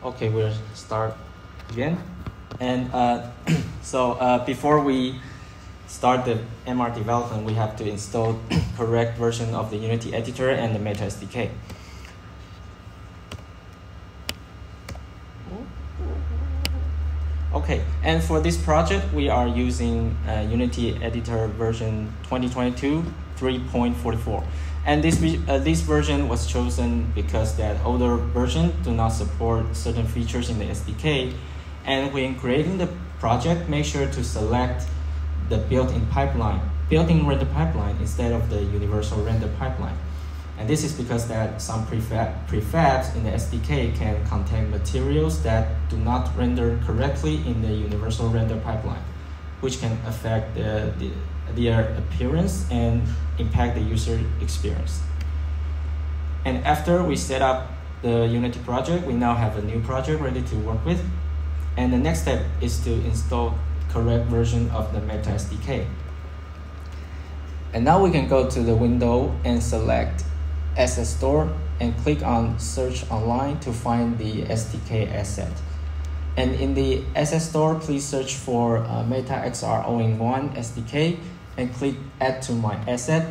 Okay, we'll start again. And before we start the MR development, we have to install correct version of the Unity editor and the Meta SDK. Okay, and for this project, we are using Unity editor version 2022 3.44. And this version was chosen because that older version do not support certain features in the SDK. And when creating the project, make sure to select the built-in render pipeline instead of the universal render pipeline. And this is because that some prefabs in the SDK can contain materials that do not render correctly in the universal render pipeline, which can affect their appearance and impact the user experience. And after we set up the Unity project, we now have a new project ready to work with. And the next step is to install correct version of the Meta SDK. And now we can go to the window and select Asset Store and click on Search Online to find the SDK asset. And in the Asset Store, please search for Meta XR All-in-One SDK and click Add to My Asset.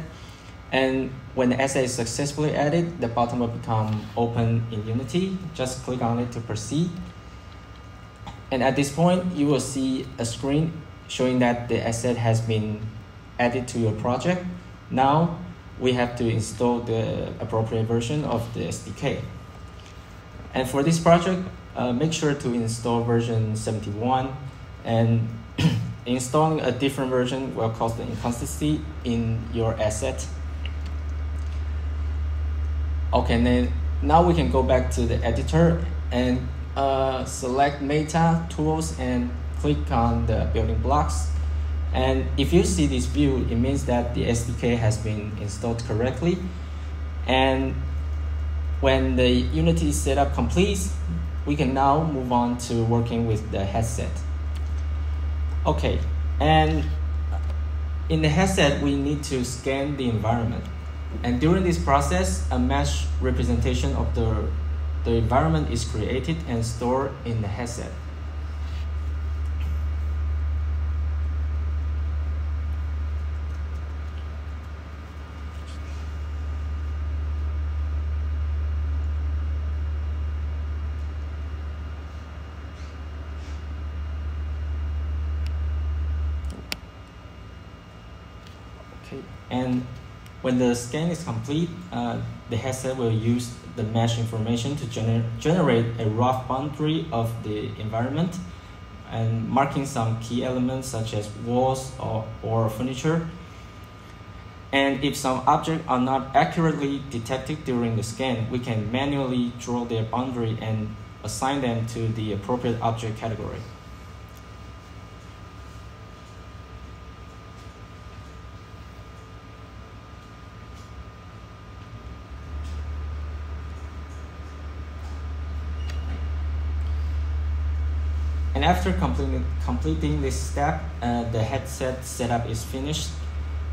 And when the asset is successfully added, the button will become open in Unity. Just click on it to proceed. And at this point, you will see a screen showing that the asset has been added to your project. Now, we have to install the appropriate version of the SDK. And for this project, make sure to install version 71. And installing a different version will cause the inconsistency in your asset. Okay, and then now we can go back to the editor and select Meta Tools and click on the building blocks. And if you see this view, it means that the SDK has been installed correctly. And when the Unity setup completes, we can now move on to working with the headset. Okay, and in the headset, we need to scan the environment. And during this process, a mesh representation of the environment is created and stored in the headset. Okay, and when the scan is complete, the headset will use the mesh information to generate a rough boundary of the environment and marking some key elements such as walls or furniture. And if some objects are not accurately detected during the scan, we can manually draw their boundary and assign them to the appropriate object category. And after completing this step, the headset setup is finished.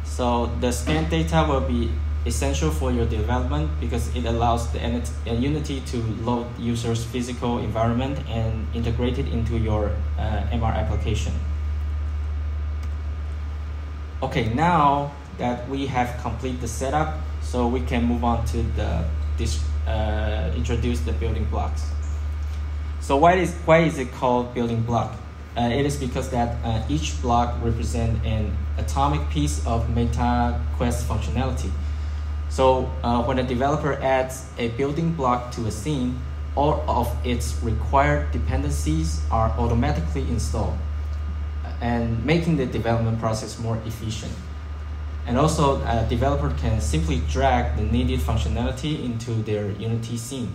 So the scan data will be essential for your development because it allows the Unity to load users' physical environment and integrate it into your MR application. Okay, now that we have completed the setup, so we can move on to introduce the building blocks. So why is it called building block? It is because that each block represents an atomic piece of Meta Quest functionality. So when a developer adds a building block to a scene, all of its required dependencies are automatically installed and making the development process more efficient. And also, a developer can simply drag the needed functionality into their Unity scene.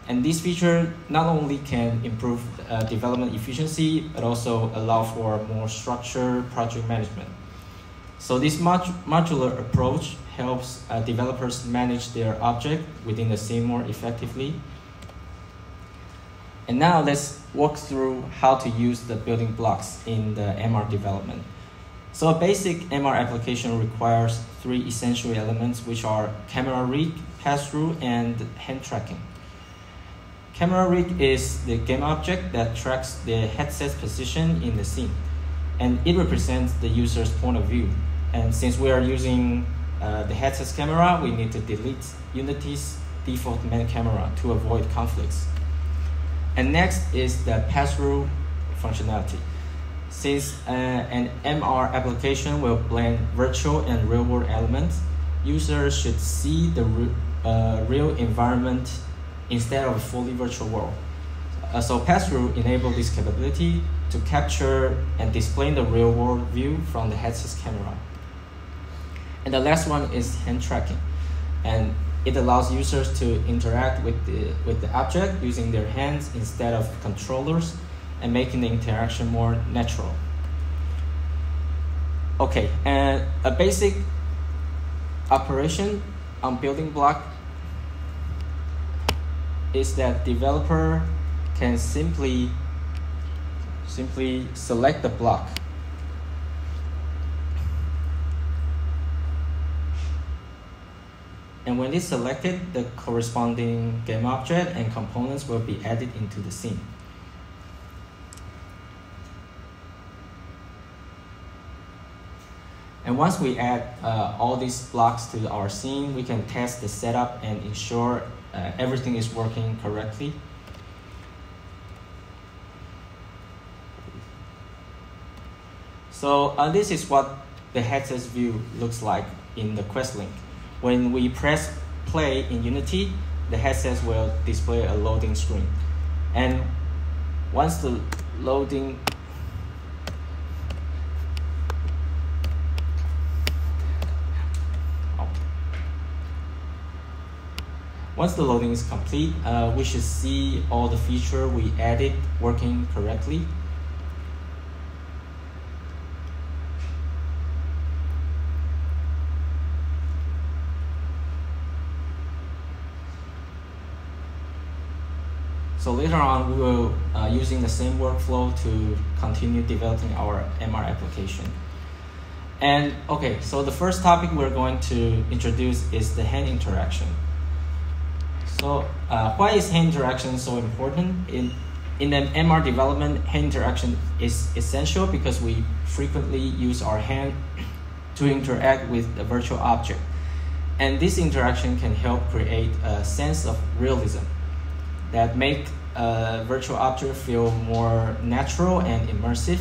And this feature not only can improve development efficiency, but also allow for more structured project management. So this modular approach helps developers manage their object within the scene more effectively. And now let's walk through how to use the building blocks in the MR development. So a basic MR application requires 3 essential elements, which are camera rig, pass-through, and hand tracking. Camera rig is the game object that tracks the headset's position in the scene, and it represents the user's point of view. And since we are using the headset's camera, we need to delete Unity's default main camera to avoid conflicts. And next is the pass-through functionality. Since an MR application will blend virtual and real-world elements, users should see the real environment instead of a fully virtual world. So pass-through enables this capability to capture and display the real-world view from the headset's camera. And the last one is hand tracking, and it allows users to interact with the object using their hands instead of controllers, and making the interaction more natural. Okay, and a basic operation on building block is that developer can simply select the block. And when it's selected, the corresponding game object and components will be added into the scene. And once we add all these blocks to our scene, we can test the setup and ensure everything is working correctly. So this is what the headset's view looks like in the Quest link. When we press play in Unity, the headset will display a loading screen. And once the loading is complete, we should see all the features we added working correctly. So later on, we will using the same workflow to continue developing our MR application. And okay, so the first topic we're going to introduce is the hand interaction. So why is hand interaction so important? In an MR development, hand interaction is essential because we frequently use our hand to interact with the virtual object. And this interaction can help create a sense of realism that make a virtual object feel more natural and immersive.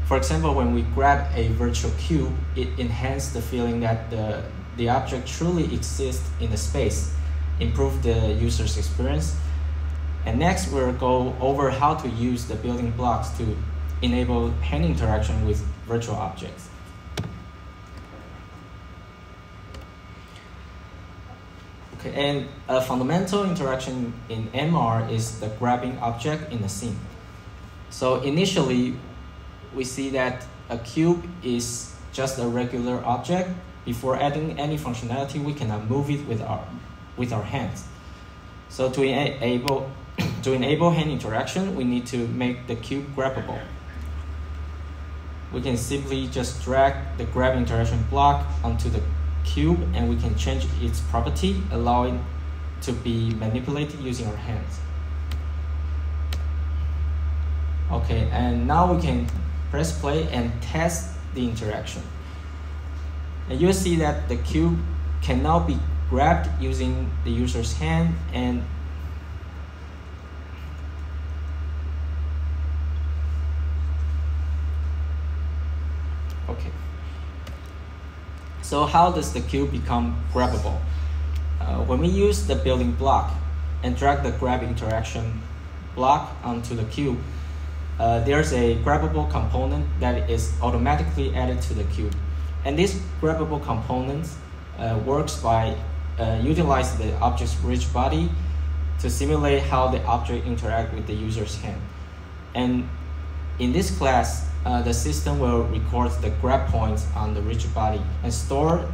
For example, when we grab a virtual cube, it enhances the feeling that the object truly exists in the space, improve the user's experience. And next, we'll go over how to use the building blocks to enable hand interaction with virtual objects. Okay, and a fundamental interaction in MR is the grabbing object in the scene. So initially, we see that a cube is just a regular object. Before adding any functionality, we cannot move it with our hands. So to enable hand interaction, we need to make the cube grabbable. We can simply just drag the grab interaction block onto the cube, and we can change its property, allowing to be manipulated using our hands. Okay, and now we can press play and test the interaction. And you'll see that the cube can now be grabbed using the user's hand, and okay. So how does the cube become grabbable? When we use the building block and drag the grab interaction block onto the cube, there's a grabbable component that is automatically added to the cube. And this grabbable component works by utilizing the object's rich body to simulate how the object interacts with the user's hand. And in this class, the system will record the grab points on the rich body and store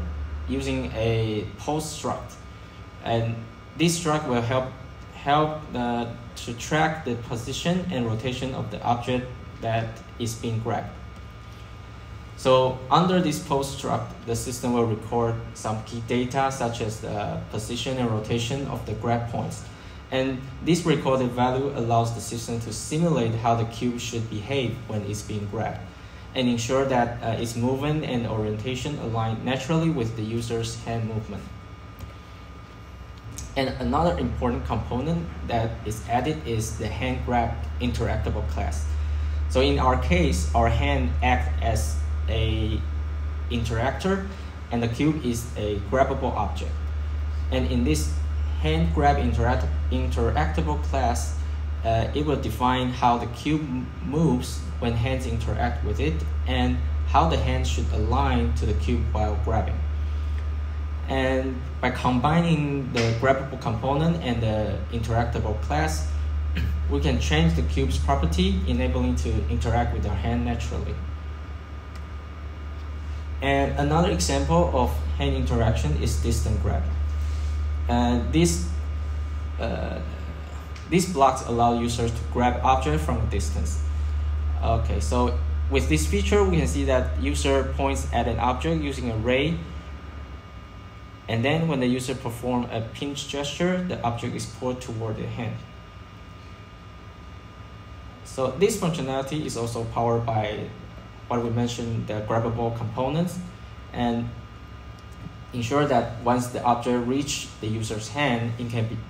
using a pose struct. And this struct will help to track the position and rotation of the object that is being grabbed. So under this pose struct, the system will record some key data such as the position and rotation of the grab points. And this recorded value allows the system to simulate how the cube should behave when it's being grabbed, and ensure that its movement and orientation align naturally with the user's hand movement. And another important component that is added is the hand grab interactable class. So in our case, our hand acts as a interactor, and the cube is a grabbable object. And in this hand grab interactable class, it will define how the cube moves when hands interact with it, and how the hand should align to the cube while grabbing. And by combining the grabbable component and the interactable class, we can change the cube's property, enabling to interact with our hand naturally. And another example of hand interaction is distant grab. And these blocks allow users to grab objects from a distance. Okay, so with this feature, we can see that user points at an object using a ray, and then when the user performs a pinch gesture, the object is pulled toward the hand. So this functionality is also powered by what we mentioned, the grabbable components, and ensure that once the object reaches the user's hand,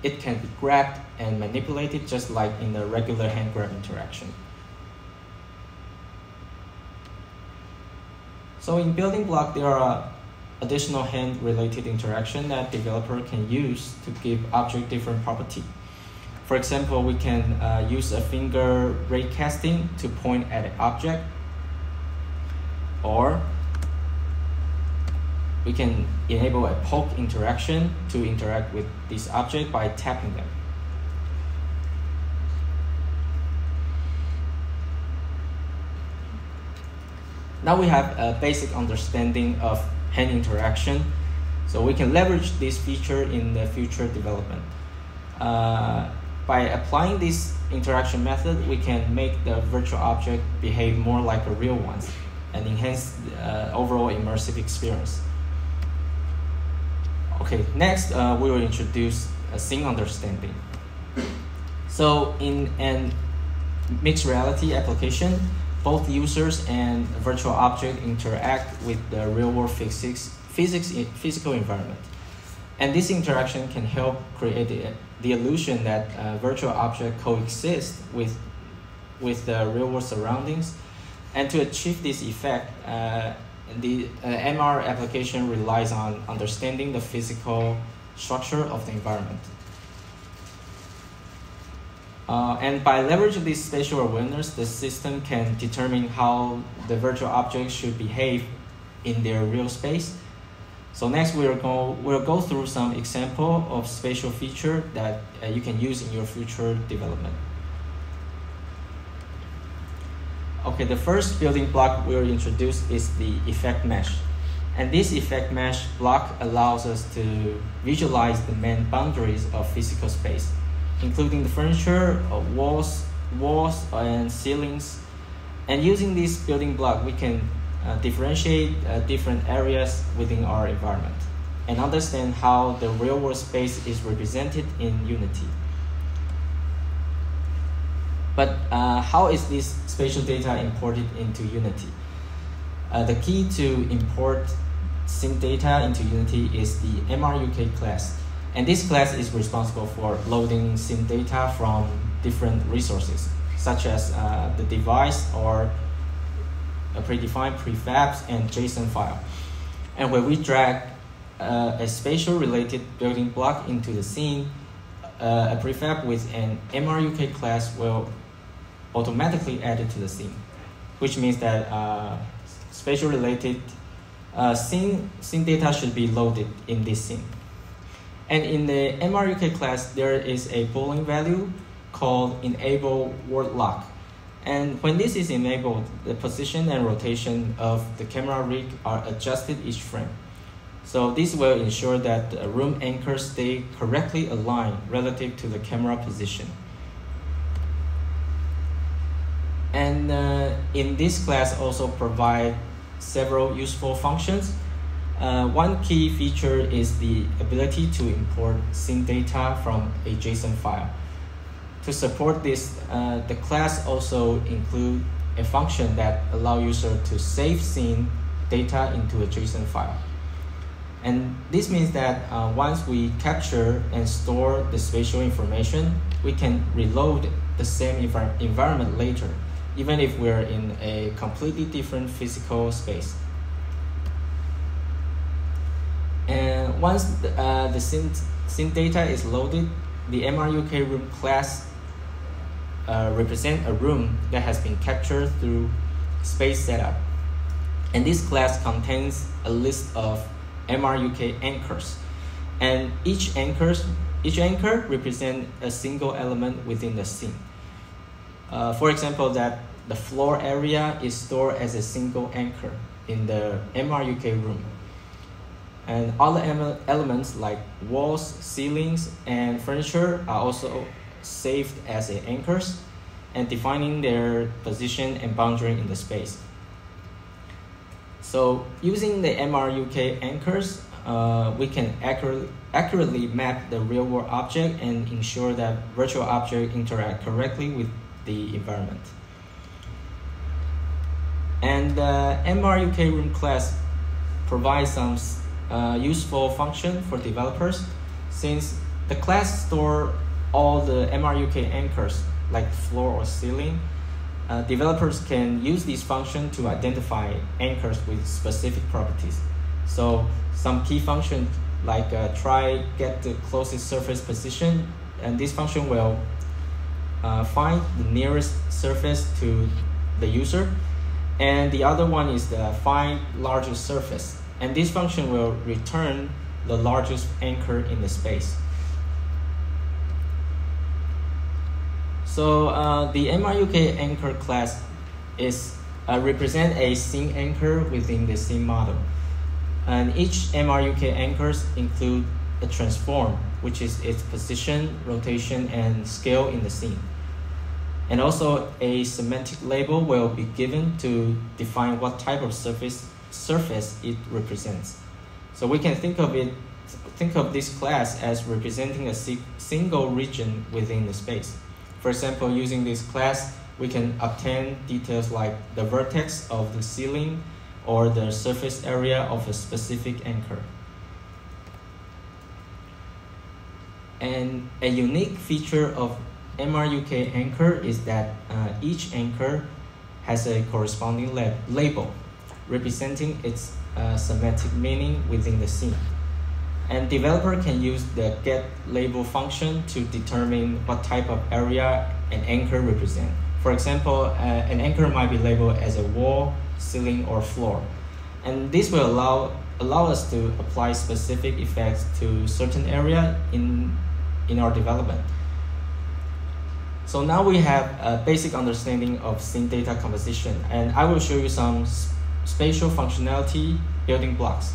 it can be grabbed and manipulated just like in the regular hand grab interaction. So in building block, there are additional hand-related interaction that developer can use to give object different property. For example, we can use a finger ray casting to point at an object, or we can enable a poke interaction to interact with this object by tapping them. Now we have a basic understanding of hand interaction, so we can leverage this feature in the future development. By applying this interaction method, we can make the virtual object behave more like a real one and enhance the overall immersive experience. Okay, next we will introduce a scene understanding. So in an mixed reality application, both users and virtual object interact with the real-world physical environment. And this interaction can help create the illusion that virtual objects coexist with the real-world surroundings. And to achieve this effect, the MR application relies on understanding the physical structure of the environment. And by leveraging this spatial awareness, the system can determine how the virtual objects should behave in their real space. So next we'll go through some example of spatial feature that you can use in your future development. Okay, the first building block we'll introduce is the effect mesh. And this effect mesh block allows us to visualize the main boundaries of physical space, including the furniture, walls and ceilings. And using this building block, we can differentiate different areas within our environment and understand how the real-world space is represented in Unity. But how is this spatial data imported into Unity? The key to import scene data into Unity is the MRUK class. And this class is responsible for loading scene data from different resources, such as the device or a predefined prefabs and JSON file. And when we drag a spatial related building block into the scene, a prefab with an MRUK class will automatically add it to the scene, which means that spatial related scene data should be loaded in this scene. And in the MRUK class, there is a Boolean value called enable word lock. And when this is enabled, the position and rotation of the camera rig are adjusted each frame. So this will ensure that the room anchors stay correctly aligned relative to the camera position. And in this class also provide several useful functions. One key feature is the ability to import scene data from a JSON file. To support this, the class also includes a function that allows user to save scene data into a JSON file. And this means that once we capture and store the spatial information, we can reload the same environment later, even if we're in a completely different physical space. And once the scene data is loaded, the MRUK room class represents a room that has been captured through space setup. And this class contains a list of MRUK anchors. And each anchor represents a single element within the scene. For example, that the floor area is stored as a single anchor in the MRUK room. And other elements like walls, ceilings, and furniture are also saved as anchors and defining their position and boundary in the space. So using the MRUK anchors, we can accurately map the real-world object and ensure that virtual objects interact correctly with the environment. And the MRUK room class provides some useful function for developers, since the class stores all the MRUK anchors like floor or ceiling. Developers can use this function to identify anchors with specific properties. So some key functions like try get the closest surface position, and this function will find the nearest surface to the user. And the other one is the find largest surface. And this function will return the largest anchor in the space. So the MRUK anchor class is represent a scene anchor within the scene model. And each MRUK anchors include a transform, which is its position, rotation, and scale in the scene. And also a semantic label will be given to define what type of surface it represents. So we can think of this class as representing a single region within the space. For example, using this class, we can obtain details like the vertex of the ceiling or the surface area of a specific anchor. And a unique feature of MRUK anchor is that each anchor has a corresponding label representing its semantic meaning within the scene. And developer can use the getLabel function to determine what type of area an anchor represents. For example, an anchor might be labeled as a wall, ceiling, or floor. And this will allow us to apply specific effects to certain area in our development. So now we have a basic understanding of scene data composition, and I will show you some spatial functionality building blocks.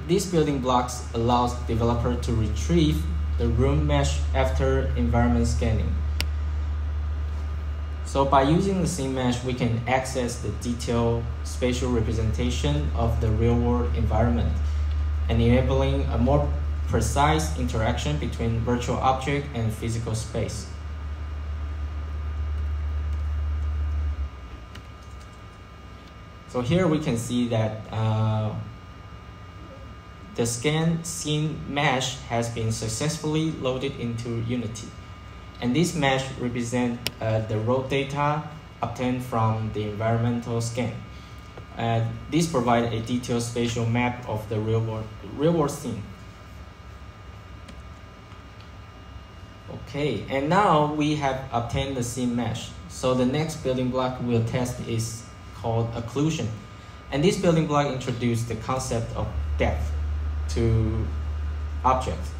These building blocks allows developer to retrieve the room mesh after environment scanning. So by using the scene mesh, we can access the detailed spatial representation of the real-world environment and enabling a more precise interaction between virtual object and physical space. So here we can see that the scan scene mesh has been successfully loaded into Unity. And this mesh represents the raw data obtained from the environmental scan. This provides a detailed spatial map of the real-world scene. Okay, and now we have obtained the scene mesh. So the next building block we'll test is called occlusion. And this building block introduced the concept of depth to objects.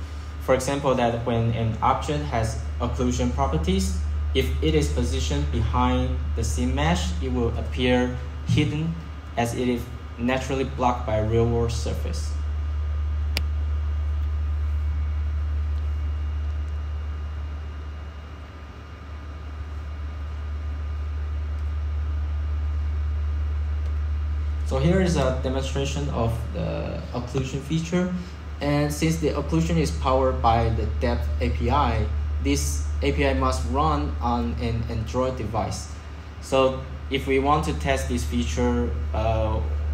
For example, that when an object has occlusion properties, if it is positioned behind the scene mesh, it will appear hidden as it is naturally blocked by a real-world surface. So here is a demonstration of the occlusion feature. And since the occlusion is powered by the depth API, this API must run on an Android device. So if we want to test this feature,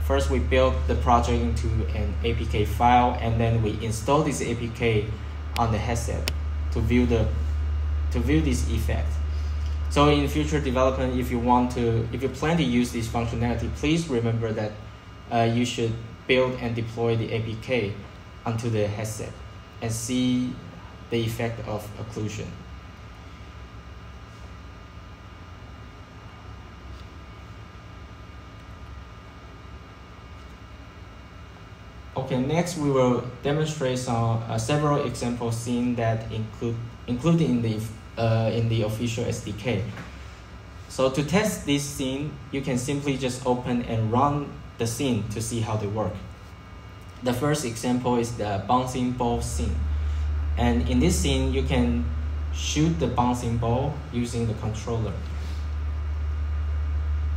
first we build the project into an APK file, and then we install this APK on the headset to view this effect. So in future development, if you plan to use this functionality, please remember that you should build and deploy the APK onto the headset and see the effect of occlusion. Okay, next we will demonstrate several example scenes that included in the official SDK. So to test this scene, you can simply just open and run the scene to see how they work. The first example is the bouncing ball scene. And in this scene, you can shoot the bouncing ball using the controller.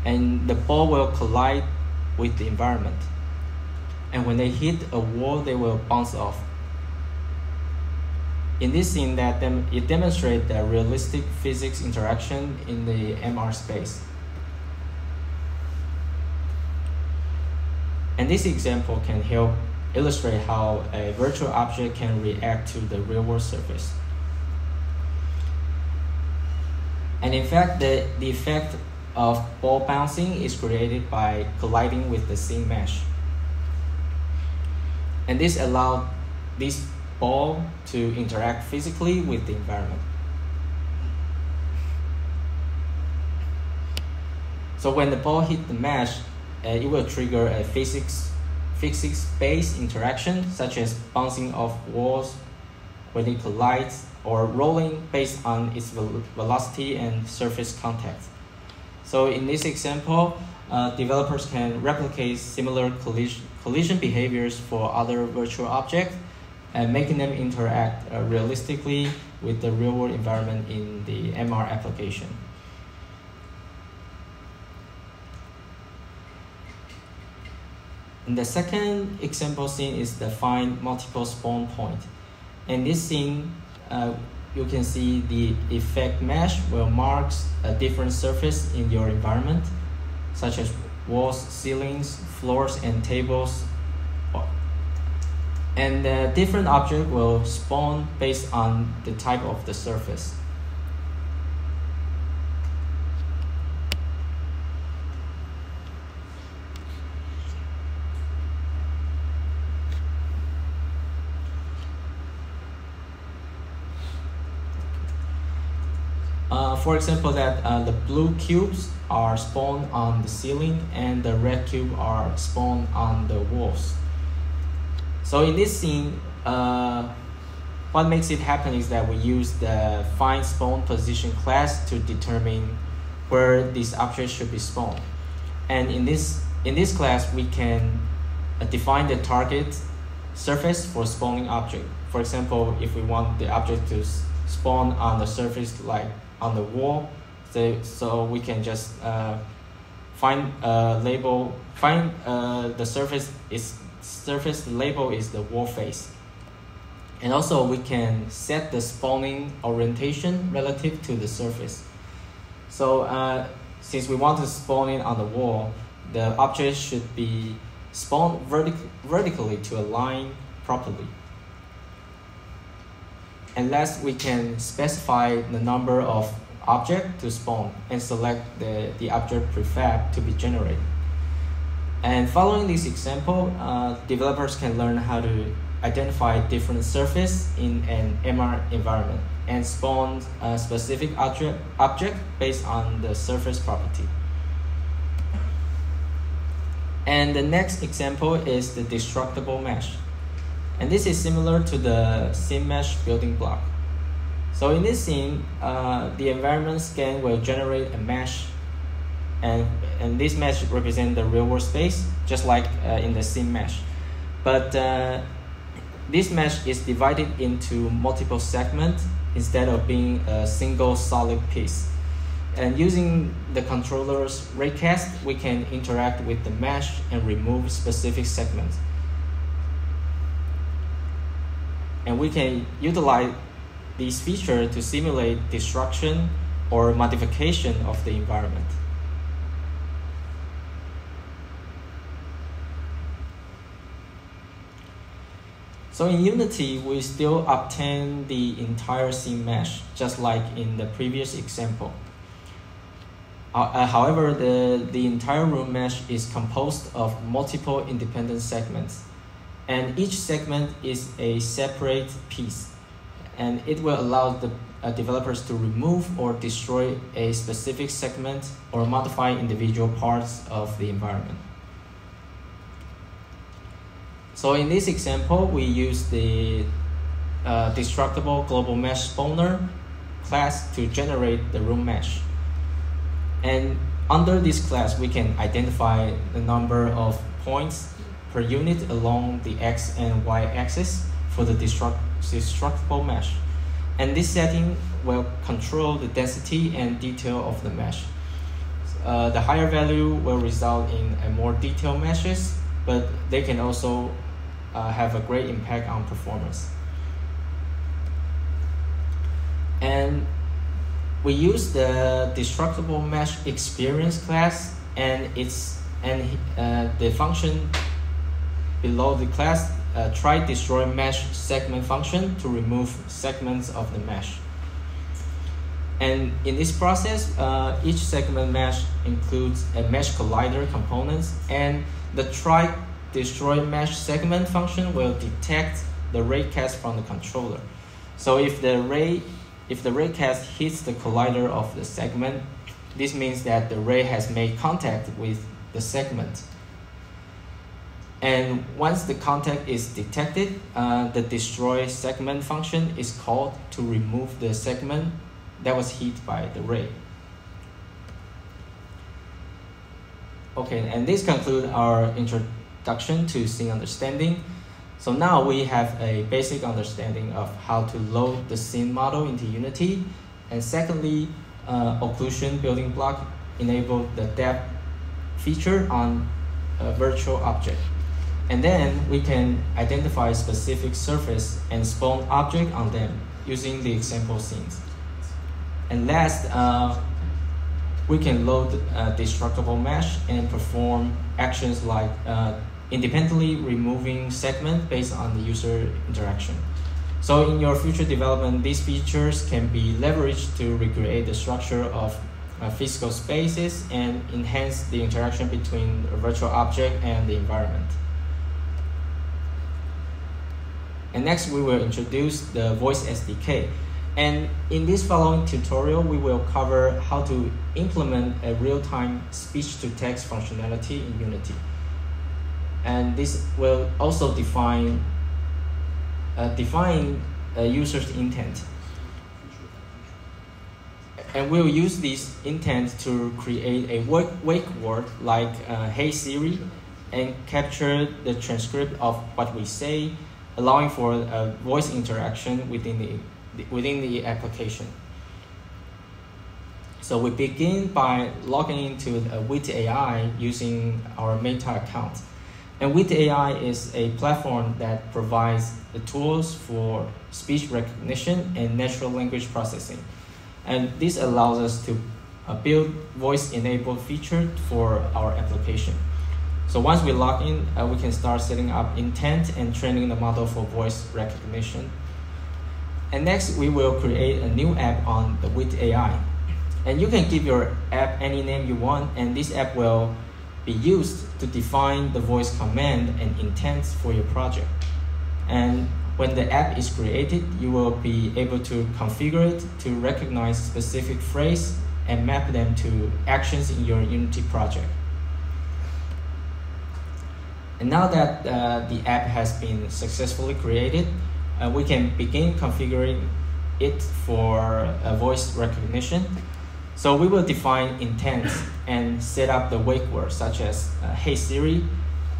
And the ball will collide with the environment. And when they hit a wall, they will bounce off. In this scene, it demonstrates the realistic physics interaction in the MR space. And this example can help illustrate how a virtual object can react to the real-world surface. And in fact, the effect of ball bouncing is created by colliding with the scene mesh. And this allowed this ball to interact physically with the environment. So when the ball hit the mesh, it will trigger a physics-based interaction, such as bouncing off walls when it collides, or rolling based on its velocity and surface contact. So in this example, developers can replicate similar collision behaviors for other virtual objects and making them interact realistically with the real-world environment in the MR application. And the second example scene is the find multiple spawn point. In this scene, you can see the effect mesh will mark a different surface in your environment, such as walls, ceilings, floors, and tables. And the different object will spawn based on the type of the surface. For example, that the blue cubes are spawned on the ceiling and the red cube are spawned on the walls. So in this scene, what makes it happen is that we use the find spawn position class to determine where these objects should be spawned. And in this class, we can define the target surface for spawning object. For example, if we want the object to spawn on the surface like on the wall, so we can just find the surface label is the wall face. And also we can set the spawning orientation relative to the surface. So since we want to spawn it on the wall, the object should be spawned vertically to align properly. And last, we can specify the number of objects to spawn and select the object prefab to be generated. And following this example, developers can learn how to identify different surfaces in an MR environment and spawn a specific object based on the surface property. And the next example is the destructible mesh. And this is similar to the scene mesh building block. So in this scene, the environment scan will generate a mesh, and this mesh represents the real world space, just like in the scene mesh. But this mesh is divided into multiple segments instead of being a single solid piece. And using the controller's raycast, we can interact with the mesh and remove specific segments. And we can utilize these features to simulate destruction or modification of the environment. So in Unity, we still obtain the entire scene mesh, just like in the previous example. However, the entire room mesh is composed of multiple independent segments, and each segment is a separate piece, and it will allow the developers to remove or destroy a specific segment or modify individual parts of the environment. So in this example, we use the destructible global mesh spawner class to generate the room mesh. And under this class, we can identify the number of points per unit along the X and Y axis for the destructible mesh. And this setting will control the density and detail of the mesh. The higher value will result in a more detailed meshes, but they can also have a great impact on performance. And we use the destructible mesh experience class and the function below the class try destroy mesh segment function to remove segments of the mesh. And in this process, each segment mesh includes a mesh collider components, and the try destroy mesh segment function will detect the raycast from the controller. So if the raycast hits the collider of the segment, this means that the ray has made contact with the segment. And once the contact is detected, the destroy segment function is called to remove the segment that was hit by the ray. Okay, and this concludes our introduction to scene understanding. So now we have a basic understanding of how to load the scene model into Unity. And secondly, occlusion building block enable the depth feature on a virtual object. And then we can identify specific surface and spawn object on them using the example scenes. And last, we can load destructible mesh and perform actions like independently removing segment based on the user interaction. So in your future development, these features can be leveraged to recreate the structure of physical spaces and enhance the interaction between a virtual object and the environment. And next, we will introduce the Voice SDK. And in this following tutorial, we will cover how to implement a real-time speech-to-text functionality in Unity. And this will also define a user's intent. And we'll use this intent to create a wake word like "Hey Siri" and capture the transcript of what we say, allowing for a voice interaction within the application. So we begin by logging into with AI using our Meta account. And with AI is a platform that provides the tools for speech recognition and natural language processing. And this allows us to build voice-enabled features for our application. So once we log in, we can start setting up intent and training the model for voice recognition. And next, we will create a new app on the with AI. And you can give your app any name you want, and this app will be used to define the voice command and intents for your project. And when the app is created, you will be able to configure it to recognize specific phrase and map them to actions in your Unity project. And now that the app has been successfully created, we can begin configuring it for voice recognition. So we will define intents and set up the wake word such as "Hey Siri,"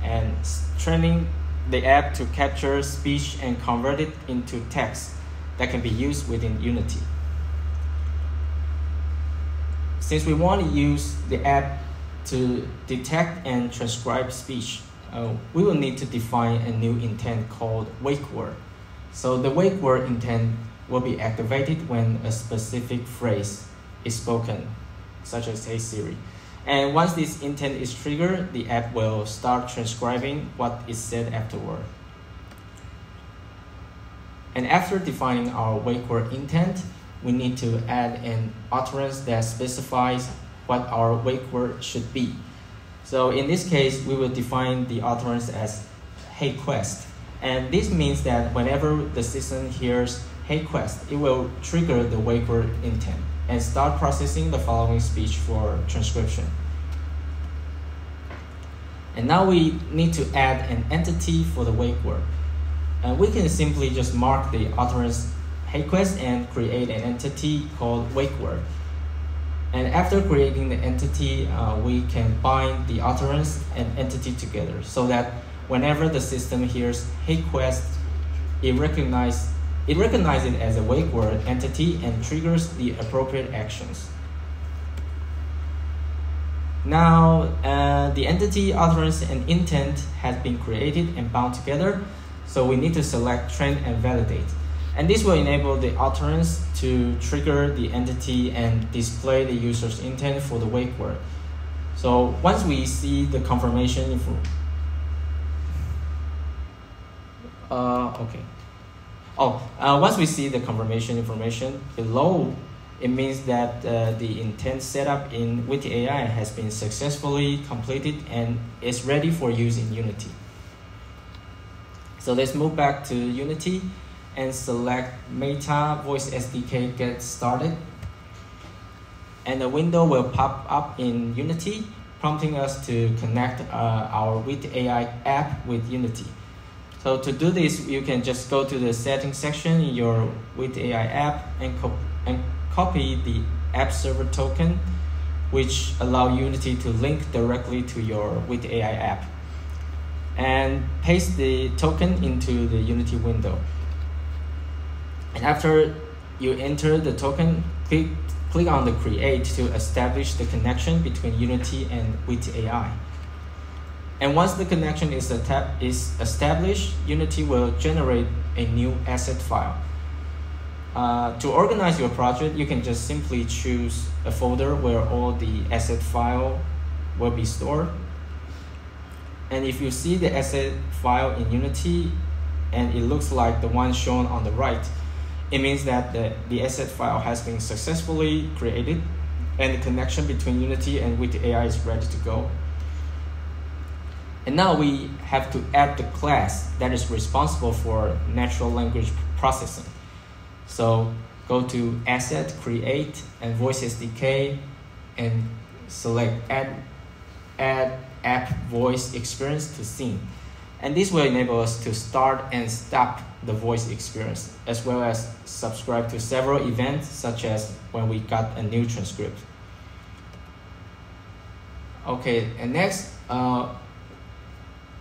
and training the app to capture speech and convert it into text that can be used within Unity. since we want to use the app to detect and transcribe speech, we will need to define a new intent called wake word. So the wake word intent will be activated when a specific phrase is spoken, such as "Hey Siri." And once this intent is triggered, the app will start transcribing what is said afterward. And after defining our wake word intent, we need to add an utterance that specifies what our wake word should be. So in this case, we will define the utterance as "Hey Quest." And this means that whenever the system hears "Hey Quest," it will trigger the wake word intent and start processing the following speech for transcription. And now we need to add an entity for the wake word. And we can simply just mark the utterance "Hey Quest" and create an entity called wake word. And after creating the entity, we can bind the utterance and entity together so that whenever the system hears "Hey Quest," it recognizes it as a wake word entity and triggers the appropriate actions. Now, the entity, utterance, and intent has been created and bound together, so we need to select train and validate. And this will enable the utterance to trigger the entity and display the user's intent for the wake word. So once we see the confirmation info, once we see the confirmation information below, it means that the intent setup in Witty AI has been successfully completed and is ready for use in Unity. So let's move back to Unity and select Meta Voice SDK Get Started. And a window will pop up in Unity, prompting us to connect our Witty AI app with Unity. So to do this, you can just go to the settings section in your Witty AI app and copy the app server token, which allow Unity to link directly to your Witty AI app. And paste the token into the Unity window. And after you enter the token, click on the create to establish the connection between Unity and Witty AI. And once the connection is established, Unity will generate a new asset file. To organize your project, you can just simply choose a folder where all the asset file will be stored. And if you see the asset file in Unity and it looks like the one shown on the right, it means that the asset file has been successfully created and the connection between Unity and Witty AI is ready to go. And now we have to add the class that is responsible for natural language processing. So go to Asset, Create, and Voice SDK, and select Add App Voice Experience to Scene. And this will enable us to start and stop the voice experience, as well as subscribe to several events, such as when we got a new transcript. Okay, and next,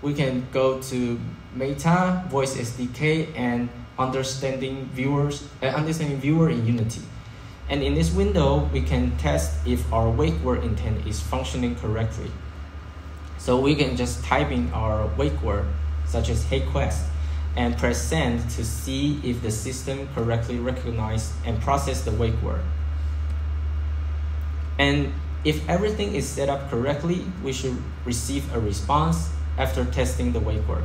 we can go to Meta Voice SDK and understanding viewer in Unity. And in this window, we can test if our wake word intent is functioning correctly. So we can just type in our wake word, such as "Hey Quest," and press send to see if the system correctly recognized and processed the wake word. And if everything is set up correctly, we should receive a response after testing the wake word.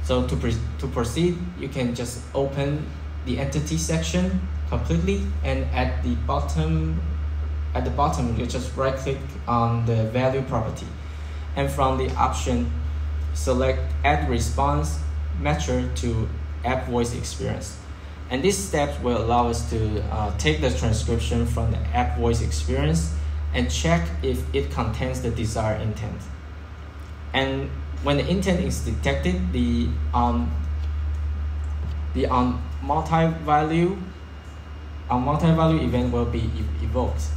So to proceed, you can just open the entity section completely, and at the bottom, you just right click on the value property. And from the option, select Add Response Matcher to App Voice Experience. And these steps will allow us to take the transcription from the app voice experience and check if it contains the desired intent. And when the intent is detected, the multi-value event will be evoked.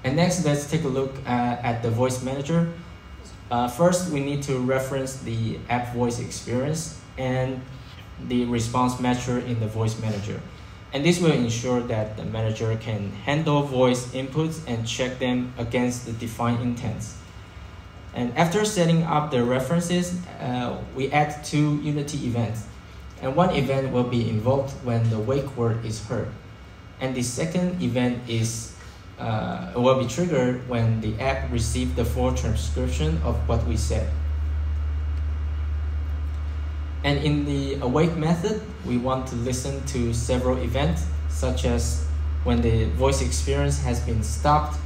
And next, let's take a look at the voice manager. First, we need to reference the app voice experience and the response matcher in the voice manager. And this will ensure that the manager can handle voice inputs and check them against the defined intents. And after setting up the references, we add 2 Unity events. And one event will be invoked when the wake word is heard. And the second event will be triggered when the app receives the full transcription of what we said. And in the awake method, we want to listen to several events, such as when the voice experience has been stopped,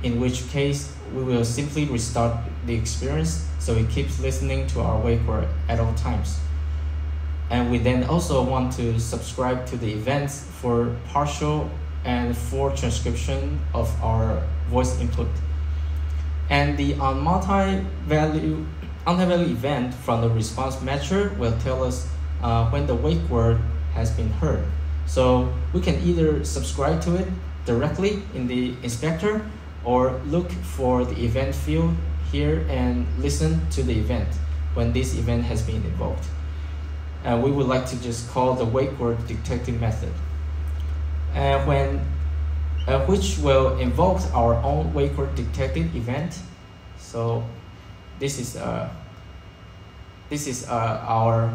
in which case we will simply restart the experience so it keeps listening to our wake word at all times. And we then also want to subscribe to the events for partial and full transcription of our voice input. And the multi-value event from the response method will tell us when the wake word has been heard. So we can either subscribe to it directly in the inspector or look for the event field here and listen to the event when this event has been invoked. We would like to just call the wake word detecting method, which will invoke our own wake word detected event. So this is our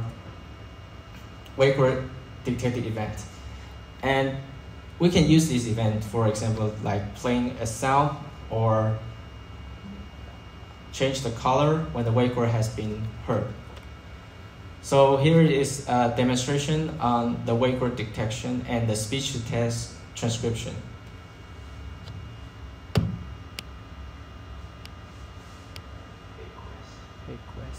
wake word detected event, and we can use this event, for example, like playing a sound or change the color when the wake word has been heard. So here is a demonstration on the wake word detection and the speech-to-text transcription. Request.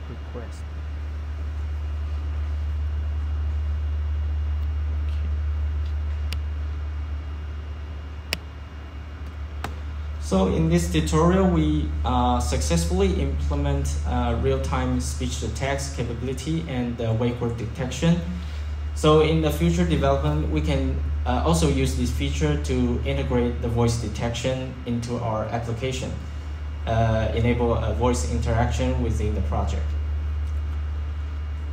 Request. So in this tutorial, we successfully implement real-time speech-to-text capability and wake word detection. So in the future development, we can also use this feature to integrate the voice detection into our application, enable a voice interaction within the project.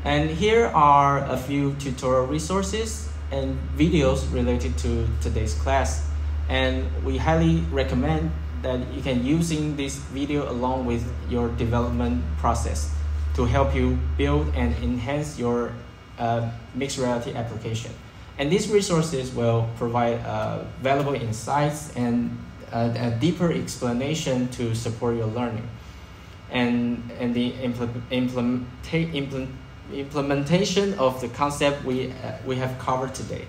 And here are a few tutorial resources and videos related to today's class. And we highly recommend that you can using this video along with your development process to help you build and enhance your mixed reality application. And these resources will provide valuable insights and a deeper explanation to support your learning. And the implementation of the concept we have covered today.